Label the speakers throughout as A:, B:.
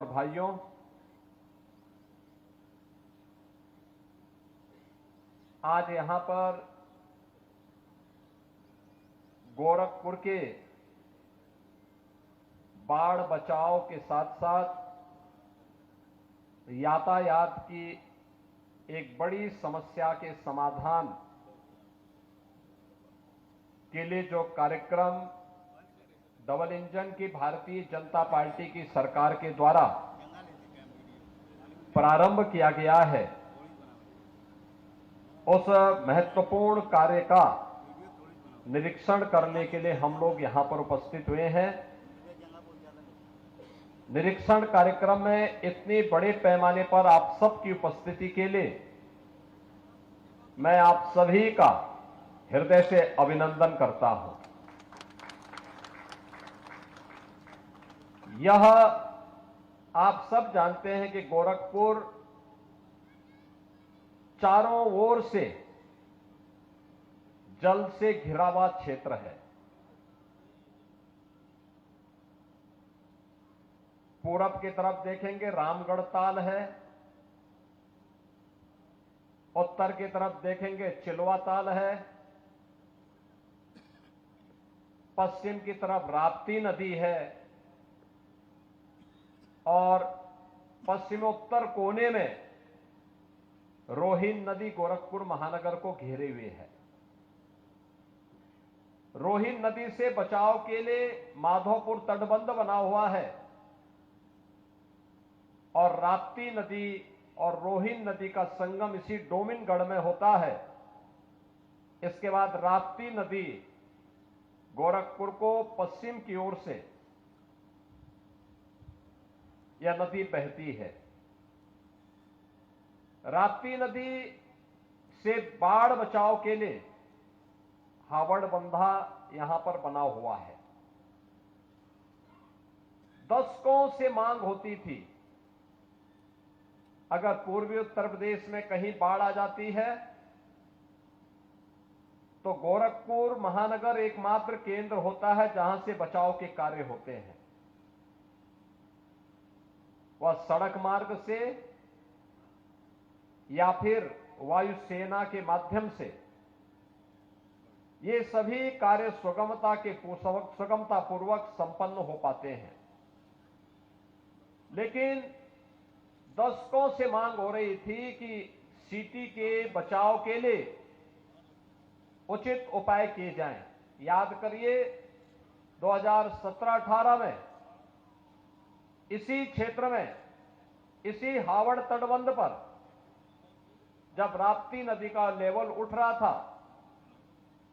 A: भाइयों, आज यहां पर गोरखपुर के बाढ़ बचाव के साथ साथ यातायात की एक बड़ी समस्या के समाधान के लिए जो कार्यक्रम डबल इंजन की भारतीय जनता पार्टी की सरकार के द्वारा प्रारंभ किया गया है, उस महत्वपूर्ण कार्य का निरीक्षण करने के लिए हम लोग यहां पर उपस्थित हुए हैं। निरीक्षण कार्यक्रम में इतनी बड़े पैमाने पर आप सबकी उपस्थिति के लिए मैं आप सभी का हृदय से अभिनंदन करता हूं। यह आप सब जानते हैं कि गोरखपुर चारों ओर से जल से घिरा हुआ क्षेत्र है। पूरब की तरफ देखेंगे रामगढ़ ताल है, उत्तर की तरफ देखेंगे चिलवा ताल है, पश्चिम की तरफ राप्ती नदी है और पश्चिमोत्तर कोने में रोहिन नदी गोरखपुर महानगर को घेरे हुए है। रोहिन नदी से बचाव के लिए माधोपुर तटबंध बना हुआ है और राप्ती नदी और रोहिन नदी का संगम इसी डोमिनगढ़ में होता है। इसके बाद राप्ती नदी गोरखपुर को पश्चिम की ओर से यह नदी बहती है। राप्ती नदी से बाढ़ बचाव के लिए हावड़ बंधा यहां पर बना हुआ है। दशकों से मांग होती थी, अगर पूर्वी उत्तर प्रदेश में कहीं बाढ़ आ जाती है तो गोरखपुर महानगर एकमात्र केंद्र होता है जहां से बचाव के कार्य होते हैं। वह सड़क मार्ग से या फिर वायुसेना के माध्यम से ये सभी कार्य सुगमतापूर्वक संपन्न हो पाते हैं। लेकिन दशकों से मांग हो रही थी कि सिटी के बचाव के लिए उचित उपाय किए जाएं। याद करिए 2017-18 में इसी क्षेत्र में, इसी हावड़ तटबंध पर जब राप्ती नदी का लेवल उठ रहा था,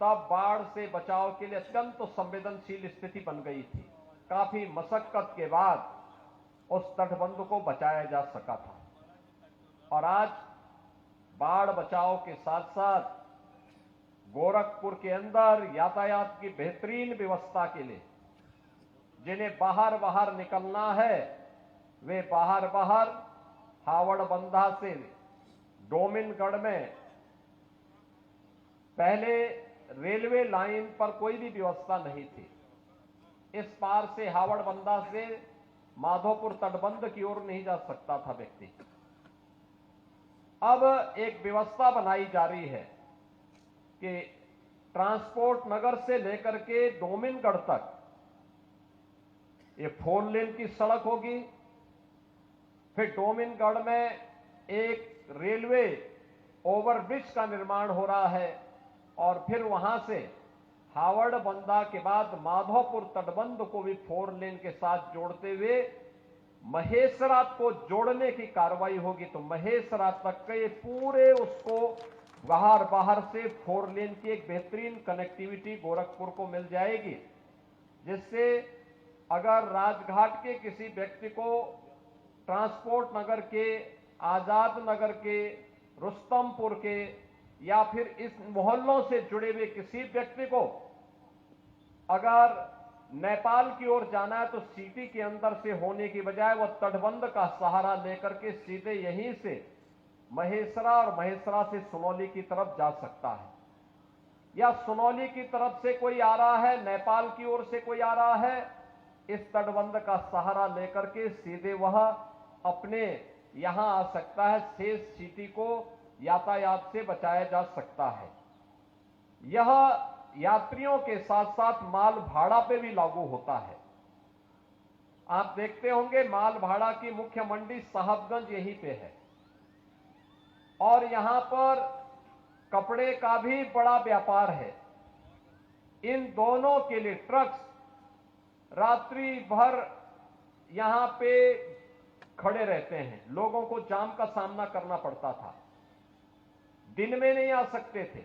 A: तब बाढ़ से बचाव के लिए अत्यंत संवेदनशील स्थिति बन गई थी। काफी मशक्कत के बाद उस तटबंध को बचाया जा सका था और आज बाढ़ बचाव के साथ साथ गोरखपुर के अंदर यातायात की बेहतरीन व्यवस्था के लिए जिन्हें बाहर निकलना है वे बाहर हावड़ बंधा से डोमिनगढ़ में पहले रेलवे लाइन पर कोई भी व्यवस्था नहीं थी। इस पार से हावड़ बंधा से माधोपुर तटबंध की ओर नहीं जा सकता था व्यक्ति। अब एक व्यवस्था बनाई जा रही है कि ट्रांसपोर्ट नगर से लेकर के डोमिनगढ़ तक ये 4 लेन की सड़क होगी। फिर डोमिनगढ़ में एक रेलवे ओवरब्रिज का निर्माण हो रहा है और फिर वहां से हावड़ बंधा के बाद माधोपुर तटबंध को भी 4 लेन के साथ जोड़ते हुए महेसरा को जोड़ने की कार्रवाई होगी। तो महेसरा तक के पूरे उसको बाहर से 4 लेन की एक बेहतरीन कनेक्टिविटी गोरखपुर को मिल जाएगी, जिससे अगर राजघाट के किसी व्यक्ति को ट्रांसपोर्ट नगर के, आजाद नगर के, रुस्तमपुर के या फिर इस मोहल्लों से जुड़े हुए किसी व्यक्ति को अगर नेपाल की ओर जाना है तो सिटी के अंदर से होने की बजाय वह तटबंध का सहारा लेकर के सीधे यहीं से महेसरा और महेसरा से सुनौली की तरफ जा सकता है, या सुनौली की तरफ से कोई आ रहा है, नेपाल की ओर से कोई आ रहा है इस तटबंध का सहारा लेकर के सीधे वह अपने यहां आ सकता है। शेष सिटी को यातायात से बचाया जा सकता है। यह यात्रियों के साथ साथ माल भाड़ा पे भी लागू होता है। आप देखते होंगे माल भाड़ा की मुख्य मंडी साहबगंज यहीं पे है और यहां पर कपड़े का भी बड़ा व्यापार है। इन दोनों के लिए ट्रक्स रात्रि भर यहां पे खड़े रहते हैं। लोगों को जाम का सामना करना पड़ता था, दिन में नहीं आ सकते थे।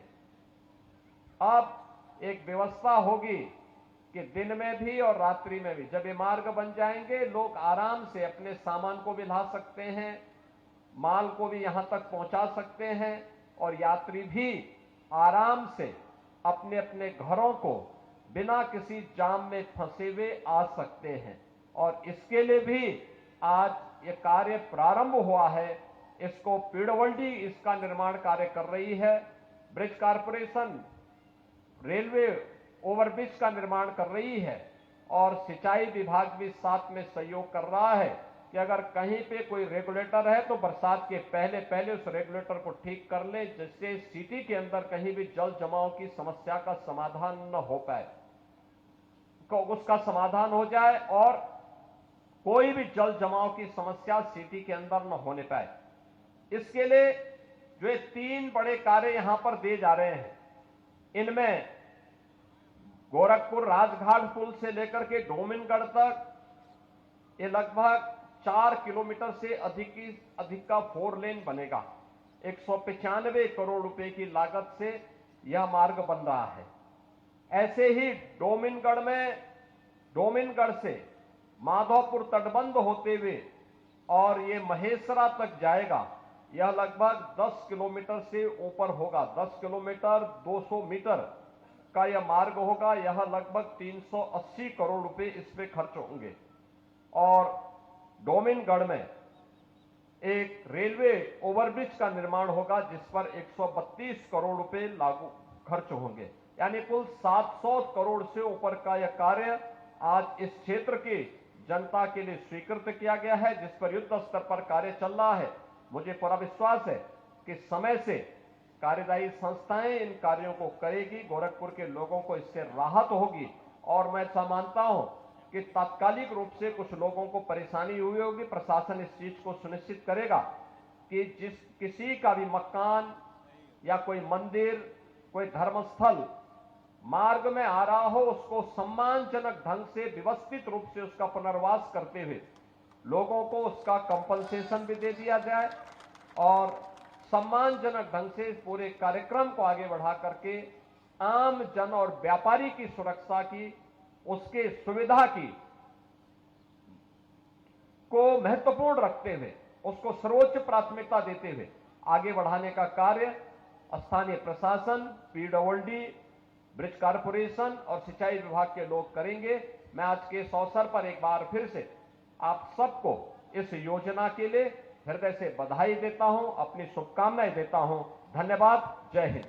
A: अब एक व्यवस्था होगी कि दिन में भी और रात्रि में भी, जब ये मार्ग बन जाएंगे लोग आराम से अपने सामान को भी ला सकते हैं, माल को भी यहां तक पहुंचा सकते हैं और यात्री भी आराम से अपने अपने घरों को बिना किसी जाम में फंसे हुए आ सकते हैं। और इसके लिए भी आज ये कार्य प्रारंभ हुआ है। इसको पीडब्ल्यूडी इसका निर्माण कार्य कर रही है, ब्रिज कॉर्पोरेशन रेलवे ओवरब्रिज का निर्माण कर रही है और सिंचाई विभाग भी साथ में सहयोग कर रहा है कि अगर कहीं पे कोई रेगुलेटर है तो बरसात के पहले पहले उस रेगुलेटर को ठीक कर ले, जिससे सिटी के अंदर कहीं भी जल जमाव की समस्या का समाधान न हो पाए, उसका समाधान हो जाए और कोई भी जल जमाव की समस्या सिटी के अंदर न होने पाए। इसके लिए जो ये 3 बड़े कार्य यहां पर दिए जा रहे हैं, इनमें गोरखपुर राजघाट पुल से लेकर के डोमिनगढ़ तक ये लगभग 4 किलोमीटर से अधिक का 4 लेन बनेगा। 195 करोड़ रुपए की लागत से यह मार्ग बन रहा है। ऐसे ही डोमिनगढ़ से माधोपुर तटबंध होते हुए और ये महेसरा तक जाएगा। यह लगभग 10 किलोमीटर से ऊपर होगा, 10 किलोमीटर 200 मीटर का यह मार्ग होगा। यह लगभग 380 करोड़ रुपए इस पे खर्च होंगे और डोमिनगढ़ में एक रेलवे ओवरब्रिज का निर्माण होगा जिस पर 132 करोड़ रुपए लागू खर्च होंगे। यानी कुल 700 करोड़ से ऊपर का यह कार्य आज इस क्षेत्र की जनता के लिए स्वीकृत किया गया है, जिस पर युद्ध स्तर पर कार्य चल रहा है। मुझे पूरा विश्वास है कि समय से कार्यदायी संस्थाएं इन कार्यों को करेगी, गोरखपुर के लोगों को इससे राहत होगी और मैं ऐसा मानता हूं कि तात्कालिक रूप से कुछ लोगों को परेशानी हुई होगी, प्रशासन इस चीज को सुनिश्चित करेगा कि किसी का भी मकान या कोई मंदिर, कोई धर्मस्थल मार्ग में आ रहा हो, उसको सम्मानजनक ढंग से व्यवस्थित रूप से उसका पुनर्वास करते हुए लोगों को उसका कंपनसेशन भी दे दिया जाए और सम्मानजनक ढंग से इस पूरे कार्यक्रम को आगे बढ़ा करके आम जन और व्यापारी की सुरक्षा की, उसके सुविधा की को महत्वपूर्ण रखते हुए, उसको सर्वोच्च प्राथमिकता देते हुए आगे बढ़ाने का कार्य स्थानीय प्रशासन, पीडब्ल्यूडी, ब्रिज कॉर्पोरेशन और सिंचाई विभाग के लोग करेंगे। मैं आज के इस अवसर पर एक बार फिर से आप सबको इस योजना के लिए हृदय से बधाई देता हूं, अपनी शुभकामनाएं देता हूं। धन्यवाद। जय हिंद।